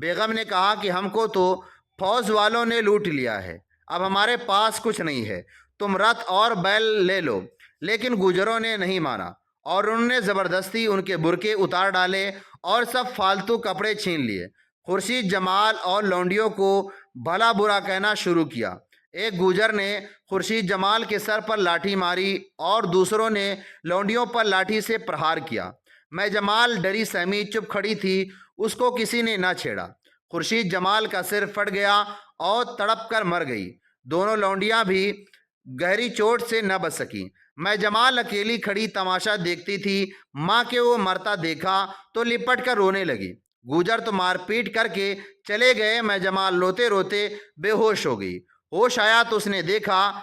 بیگم نے کہا کہ ہم کو تو فوج والوں نے لوٹ لیا ہے، اب ہمارے پاس کچھ نہیں ہے، تم رتھ اور بیل لے لو۔ لیکن گوجروں نے نہیں مانا اور انہوں نے زبردستی ان کے برقعے اتار ڈالے اور سب فالتو کپڑے چھین لیے۔ خورشید جمال اور لونڈیوں کو بھلا برا کہنا شروع کیا۔ ایک گوجر نے خورشید جمال کے سر پر لاٹھی ماری اور دوسروں نے لونڈیوں پر لاٹھی سے پرہار کیا۔ میں جمال ڈری سہمی چپ کھڑی تھی، اس کو کسی نے نہ چھیڑا۔ خورشید جمال کا سر پھٹ گیا اور تڑپ کر مر گئی۔ دونوں لونڈیاں بھی گہری چوٹ سے نہ بچ سکیں۔ میں جمال اکیلی کھڑی تماشا دیکھتی تھی۔ ماں کے وہ مرتا دیکھا تو لپٹ کر رونے لگی۔ گوجر تو مار پیٹ کر کے چلے گئے۔ میں جمال روتے روتے بے ہوش ہو گئی۔ ہوش آیا تو اس نے دیکھا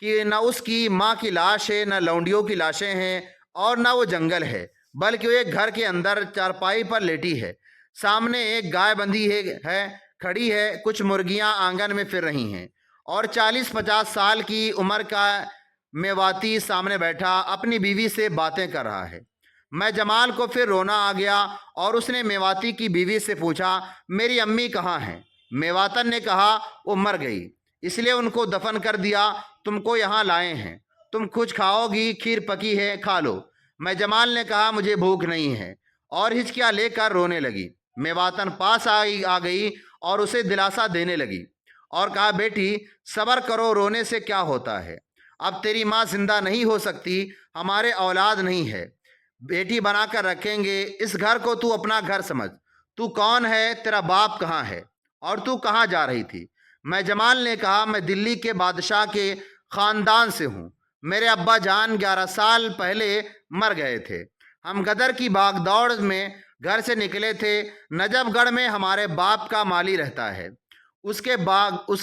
کہ نہ اس کی ماں کی لاش ہے، نہ لونڈیوں کی لاشیں ہیں، اور نہ وہ جنگل ہے، بلکہ وہ ایک گھر کے اندر چارپائی پر لیٹی ہے۔ سامنے ایک گائے بندھی ہے کھڑی ہے، کچھ مرغیاں آنگن میں پھر رہی ہیں، اور 40-50 سال کی عمر کا میواتی سامنے بیٹھا اپنی بیوی سے باتیں کر رہا ہے۔ میں جمال کو پھر رونا آ گیا اور اس نے میواتی کی بیوی سے پوچھا، میری امی کہاں ہیں؟ میواتن نے کہا، وہ مر گئی، اس لیے ان کو دفن کر دیا، تم کو یہاں لائے ہیں، تم کچھ کھاؤ گی؟ کھیر پکی ہے، کھا لو۔ میں جمال نے کہا، مجھے بھوک نہیں ہے، اور ہچکیاں لے کر رونے لگی۔ میواتن پاس آ گئی اور اسے دلاسا دینے لگی اور کہا، بیٹی صبر کرو، رونے سے کیا ہوتا ہے؟ اب تیری ماں زندہ نہیں ہو سکتی، ہمارے اولاد نہیں ہے، بیٹی بنا کر رکھیں گے، اس گھر کو تو اپنا گھر سمجھ۔ تو کون ہے؟ تیرا باپ کہاں ہے؟ اور تو کہاں جا رہی تھی؟ میں جمال نے کہا، میں دلی کے بادشاہ کے خاندان سے ہوں، میرے ابا جان 11 سال پہلے مر گئے تھے، ہم غدر کی بھاگ دوڑ میں گھر سے نکلے تھے، نجف گڑھ میں ہمارے باپ کا مالی رہتا ہے، اس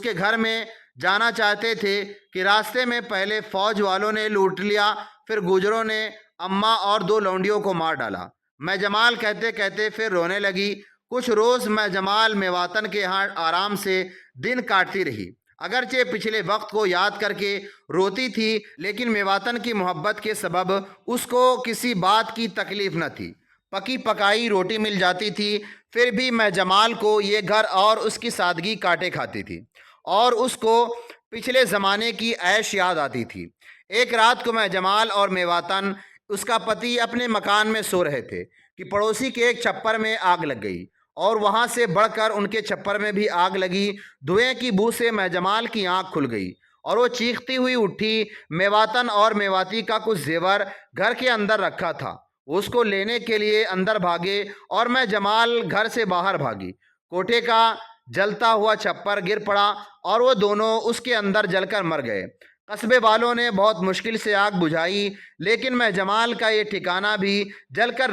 کے گھر میں جانا چاہتے تھے کہ راستے میں پہلے فوج والوں نے لوٹ لیا، پھر گوجروں نے اماں اور 2 لونڈیوں کو مار ڈالا۔ میں جمال کہتے کہتے پھر رونے لگی۔ کچھ روز میں جمال میواتن کے ہاں آرام سے دن کاٹتی رہی، اگرچہ پچھلے وقت کو یاد کر کے روتی تھی، لیکن میواتن کی محبت کے سبب اس کو کسی بات کی تکلیف نہ تھی۔ پکی پکائی روٹی مل جاتی تھی، پھر بھی میں جمال کو یہ گھر اور اس کی سادگی کاٹے کھاتی تھی، اور اس کو پچھلے زمانے کی عیش یاد آتی تھی۔ ایک رات کو میں جمال اور میواتن اس کا پتی اپنے مکان میں سو رہے تھے کہ پڑوسی کے ایک چھپر میں آگ لگ گئی، اور وہاں سے بڑھ کر ان کے چھپر میں بھی آگ لگی۔ دھوئیں کی بو سے میں جمال کی آنکھ کھل گئی اور وہ چیختی ہوئی اٹھی۔ میواتن اور میواتی کا کچھ زیور گھر کے اندر رکھا تھا، اس کو لینے کے لیے اندر بھاگے اور میں جمال گھر سے باہر بھاگی۔ کوٹھے کا جلتا ہوا چھپر گر پڑا اور وہ دونوں اس کے اندر جل کر مر گئے۔ قصبے والوں نے بہت مشکل سے آگ بجھائی، لیکن میں جمال کا یہ ٹھکانہ بھی جل کر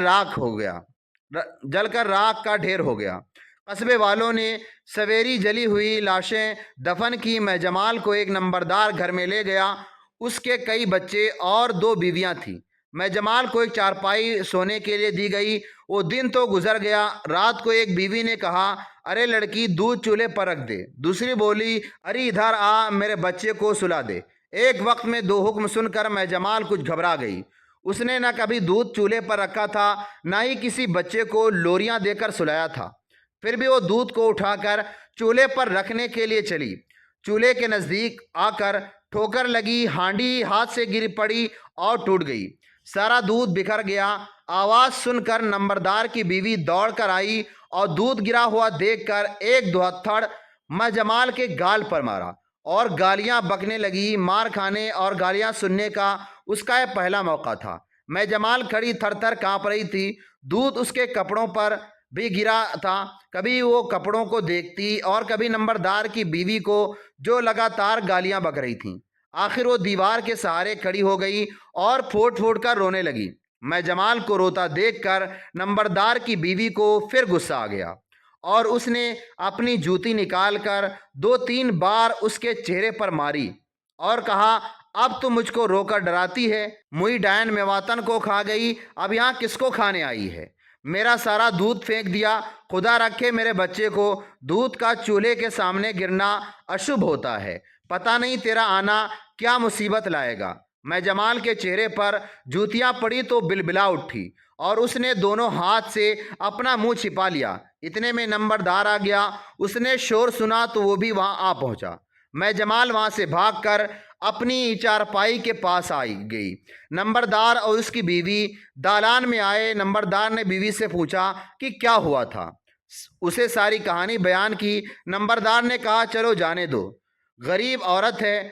راکھ کا ڈھیر ہو گیا۔ قصبے والوں نے سویری جلی ہوئی لاشیں دفن کی۔ میں جمال کو ایک نمبردار گھر میں لے گیا، اس کے کئی بچے اور 2 بیویاں تھیں۔ میں جمال کو ایک چارپائی سونے کے لیے دی گئی۔ وہ دن تو گزر گیا۔ رات کو ایک بیوی نے کہا، ارے لڑکی دودھ چولہے پر رکھ دے۔ دوسری بولی، ارے ادھر آ، میرے بچے کو سلا دے۔ ایک وقت میں 2 حکم سن کر میں جمال کچھ گھبرا گئی۔ اس نے نہ کبھی دودھ چولہے پر رکھا تھا، نہ ہی کسی بچے کو لوریاں دے کر سلایا تھا۔ پھر بھی وہ دودھ کو اٹھا کر چولہے پر رکھنے کے لیے چلی۔ چولہے کے نزدیک آ کر ٹھوکر لگی، ہانڈی ہاتھ سے گر پڑی اور ٹوٹ گئی، سارا دودھ بکھر گیا۔ آواز سن کر نمبردار کی بیوی دوڑ کر آئی اور دودھ گرا ہوا دیکھ کر ایک دوہتھڑ میں جمال کے گال پر مارا اور گالیاں بکنے لگی۔ مار کھانے اور گالیاں سننے کا اس کا یہ پہلا موقع تھا۔ میں جمال کھڑی تھر تھر کانپ رہی تھی، دودھ اس کے کپڑوں پر بھی گرا تھا۔ کبھی وہ کپڑوں کو دیکھتی اور کبھی نمبردار کی بیوی کو، جو لگاتار گالیاں بک رہی تھیں۔ آخر وہ دیوار کے سہارے کھڑی ہو گئی اور پھوٹ پھوٹ کر رونے لگی۔ میں جمال کو روتا دیکھ کر نمبردار کی بیوی کو پھر غصہ آ گیا اور اس نے اپنی جوتی نکال کر 2-3 بار اس کے چہرے پر ماری اور کہا، اب تو مجھ کو رو کر ڈراتی ہے؟ موئی ڈائن میواتن کو کھا گئی، اب یہاں کس کو کھانے آئی ہے؟ میرا سارا دودھ پھینک دیا، خدا رکھے میرے بچے کو دودھ کا چولہے کے سامنے گرنا اشبھ ہوتا ہے، پتہ نہیں تیرا آنا کیا مصیبت لائے گا۔ میں جمال کے چہرے پر جوتیاں پڑی تو بلبلا اٹھی اور اس نے دونوں ہاتھ سے اپنا منہ چھپا لیا۔ اتنے میں نمبردار آ گیا۔ اس نے شور سنا تو وہ بھی وہاں آ پہنچا۔ میں جمال وہاں سے بھاگ کر اپنی چارپائی کے پاس آئی گئی۔ نمبردار اور اس کی بیوی دالان میں آئے۔ نمبردار نے بیوی سے پوچھا کہ کیا ہوا تھا۔ اسے ساری کہانی بیان کی۔ نمبردار نے کہا چلو جانے دو، غریب عورت ہے،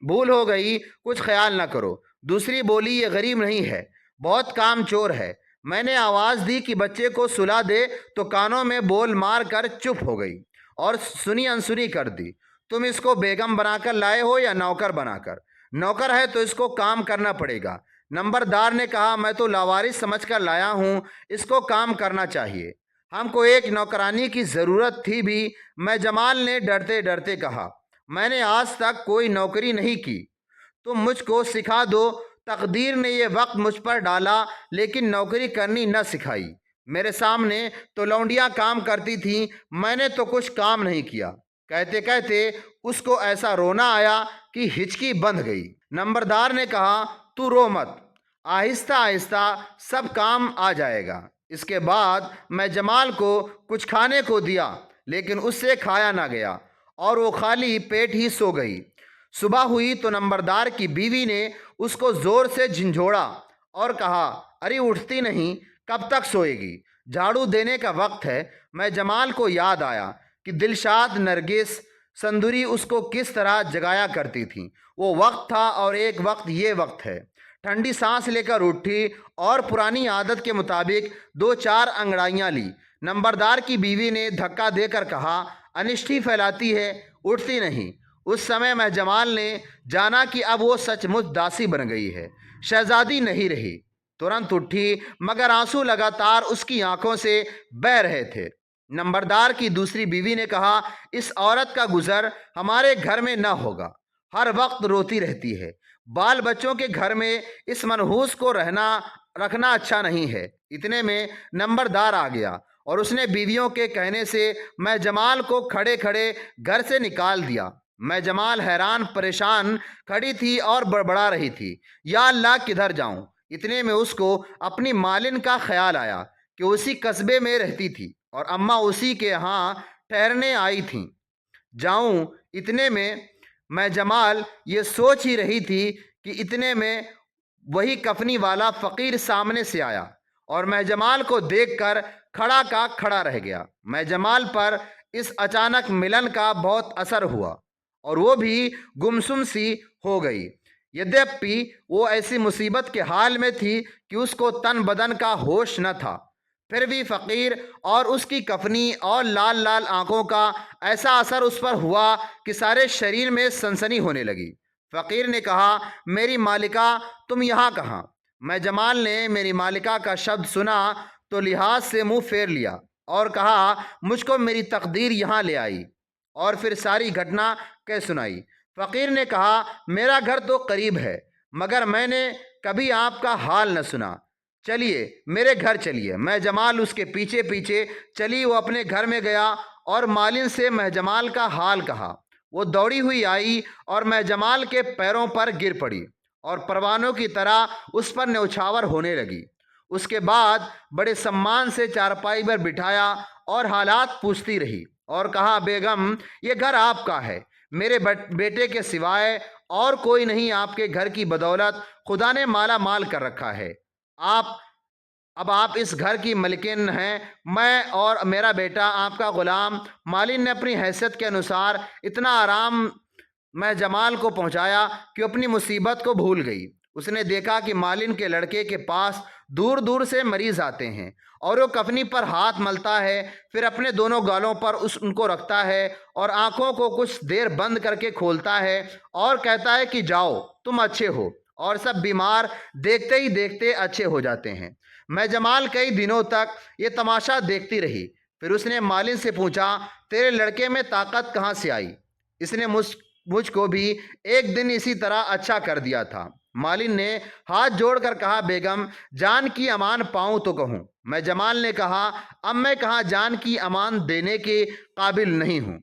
بھول ہو گئی، کچھ خیال نہ کرو۔ دوسری بولی یہ غریب نہیں ہے، بہت کام چور ہے۔ میں نے آواز دی کہ بچے کو سلا دے تو کانوں میں بول مار کر چپ ہو گئی اور سنی انسنی کر دی۔ تم اس کو بیگم بنا کر لائے ہو یا نوکر بنا کر؟ نوکر ہے تو اس کو کام کرنا پڑے گا۔ نمبردار نے کہا میں تو لاوارث سمجھ کر لایا ہوں، اس کو کام کرنا چاہیے۔ ہم کو ایک نوکرانی کی ضرورت تھی بھی۔ میں جمال نے ڈرتے ڈرتے کہا میں نے آج تک کوئی نوکری نہیں کی، تم مجھ کو سکھا دو۔ تقدیر نے یہ وقت مجھ پر ڈالا لیکن نوکری کرنی نہ سکھائی۔ میرے سامنے تو لونڈیاں کام کرتی تھیں، میں نے تو کچھ کام نہیں کیا۔ کہتے کہتے اس کو ایسا رونا آیا کہ ہچکی بندھ گئی۔ نمبردار نے کہا تو رو مت، آہستہ آہستہ سب کام آ جائے گا۔ اس کے بعد میں جمال کو کچھ کھانے کو دیا لیکن اس سے کھایا نہ گیا اور وہ خالی پیٹ ہی سو گئی۔ صبح ہوئی تو نمبردار کی بیوی نے اس کو زور سے جھنجھوڑا اور کہا ارے اٹھتی نہیں، کب تک سوئے گی؟ جھاڑو دینے کا وقت ہے۔ میں جمال کو یاد آیا کہ دلشاد، نرگس، سندوری اس کو کس طرح جگایا کرتی تھیں۔ وہ وقت تھا اور ایک وقت یہ وقت ہے۔ ٹھنڈی سانس لے کر اٹھی اور پرانی عادت کے مطابق 2-4 انگڑائیاں لی۔ نمبردار کی بیوی نے دھکا دے کر کہا انشٹھی پھیلاتی ہے، اٹھتی نہیں۔ اس سمے میں جمال نے جانا کہ اب وہ سچ مچ داسی بن گئی ہے، شہزادی نہیں رہی۔ ترنت اٹھی مگر آنسو لگاتار اس کی آنکھوں سے بہہ رہے تھے۔ نمبردار کی دوسری بیوی نے کہا اس عورت کا گزر ہمارے گھر میں نہ ہوگا، ہر وقت روتی رہتی ہے، بال بچوں کے گھر میں اس منحوس کو رکھنا اچھا نہیں ہے۔ اتنے میں نمبردار آ گیا اور اس نے بیویوں کے کہنے سے میں جمال کو کھڑے کھڑے گھر سے نکال دیا۔ میں جمال حیران پریشان کھڑی تھی اور بڑبڑا رہی تھی یا اللہ کدھر جاؤں۔ اتنے میں اس کو اپنی مالن کا خیال آیا کہ اسی قصبے میں رہتی تھی اور اماں اسی کے ہاں ٹھہرنے آئی تھیں۔ جاؤں؟ اتنے میں جمال یہ سوچ ہی رہی تھی کہ اتنے میں وہی کفنی والا فقیر سامنے سے آیا اور میں جمال کو دیکھ کر کھڑا کا کھڑا رہ گیا۔ میں جمال پر اس اچانک ملن کا بہت اثر ہوا اور وہ بھی گمسم سی ہو گئی۔ یدیپی وہ ایسی مصیبت کے حال میں تھی کہ اس کو تن بدن کا ہوش نہ تھا، پھر بھی فقیر اور اس کی کفنی اور لال لال آنکھوں کا ایسا اثر اس پر ہوا کہ سارے شریر میں سنسنی ہونے لگی۔ فقیر نے کہا میری مالکہ تم یہاں کہاں؟ میں جمال نے میری مالکہ کا شبد سنا تو لحاظ سے منہ پھیر لیا اور کہا مجھ کو میری تقدیر یہاں لے آئی، اور پھر ساری گھٹنا کہہ سنائی۔ فقیر نے کہا میرا گھر تو قریب ہے مگر میں نے کبھی آپ کا حال نہ سنا، چلیے میرے گھر چلیے۔ میں جمال اس کے پیچھے پیچھے چلی۔ وہ اپنے گھر میں گیا اور مالن سے میں جمال کا حال کہا۔ وہ دوڑی ہوئی آئی اور میں جمال کے پیروں پر گر پڑی اور پروانوں کی طرح اس پر نیوچھاور ہونے لگی۔ اس کے بعد بڑے سمان سے چارپائی پر بٹھایا اور حالات پوچھتی رہی اور کہا بیگم یہ گھر آپ کا ہے، میرے بیٹے کے سوائے اور کوئی نہیں آپ کے گھر کی بدولت خدا نے مالا مال کر رکھا ہے۔ اب آپ اس گھر کی ملکن ہیں، میں اور میرا بیٹا آپ کا غلام۔ مالن نے اپنی حیثیت کے انوسار اتنا آرام میں جمال کو پہنچایا کہ اپنی مصیبت کو بھول گئی۔ اس نے دیکھا کہ مالن کے لڑکے کے پاس دور دور سے مریض آتے ہیں اور وہ کفنی پر ہاتھ ملتا ہے، پھر اپنے دونوں گالوں پر ان کو رکھتا ہے اور آنکھوں کو کچھ دیر بند کر کے کھولتا ہے اور کہتا ہے کہ جاؤ تم اچھے ہو، اور سب بیمار دیکھتے ہی دیکھتے اچھے ہو جاتے ہیں۔ میں جمال کئی دنوں تک یہ تماشا دیکھتی رہی۔ پھر اس نے مالن سے پوچھا تیرے لڑکے میں طاقت کہاں سے آئی؟ اس نے مجھ کو بھی ایک دن اسی طرح اچھا کر دیا تھا۔ مالن نے ہاتھ جوڑ کر کہا بیگم جان کی امان پاؤں تو کہوں۔ میں جمال نے کہا اب میں کہاں جان کی امان دینے کے قابل نہیں ہوں،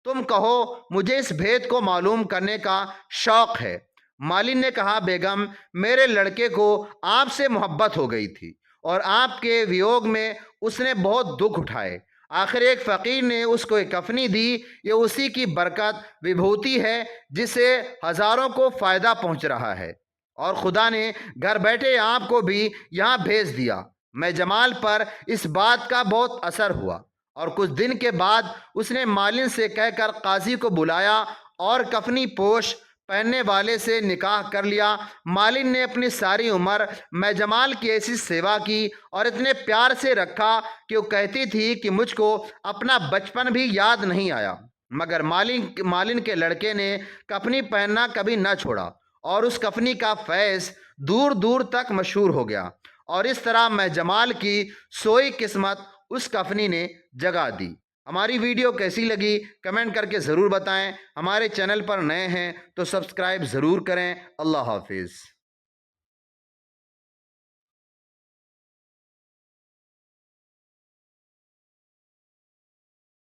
تم کہو، مجھے اس بھید کو معلوم کرنے کا شوق ہے۔ مالن نے کہا بیگم میرے لڑکے کو آپ سے محبت ہو گئی تھی اور آپ کے ویوگ میں اس نے بہت دکھ اٹھائے۔ آخر ایک فقیر نے اس کو ایک کفنی دی، یہ اسی کی برکت وبھوتی ہے جس سے ہزاروں کو فائدہ پہنچ رہا ہے، اور خدا نے گھر بیٹھے آپ کو بھی یہاں بھیج دیا۔ میں جمال پر اس بات کا بہت اثر ہوا اور کچھ دن کے بعد اس نے مالن سے کہہ کر قاضی کو بلایا اور کفنی پوش پہننے والے سے نکاح کر لیا۔ مالن نے اپنی ساری عمر میں جمال کی ایسی سیوا کی اور اتنے پیار سے رکھا کہ وہ کہتی تھی کہ مجھ کو اپنا بچپن بھی یاد نہیں آیا، مگر مالن کے لڑکے نے کفنی پہننا کبھی نہ چھوڑا اور اس کفنی کا فیض دور دور تک مشہور ہو گیا، اور اس طرح میں جمال کی سوئی قسمت اس کفنی نے جگا دی۔ ہماری ویڈیو کیسی لگی کمنٹ کر کے ضرور بتائیں۔ ہمارے چینل پر نئے ہیں تو سبسکرائب ضرور کریں۔ اللہ حافظ۔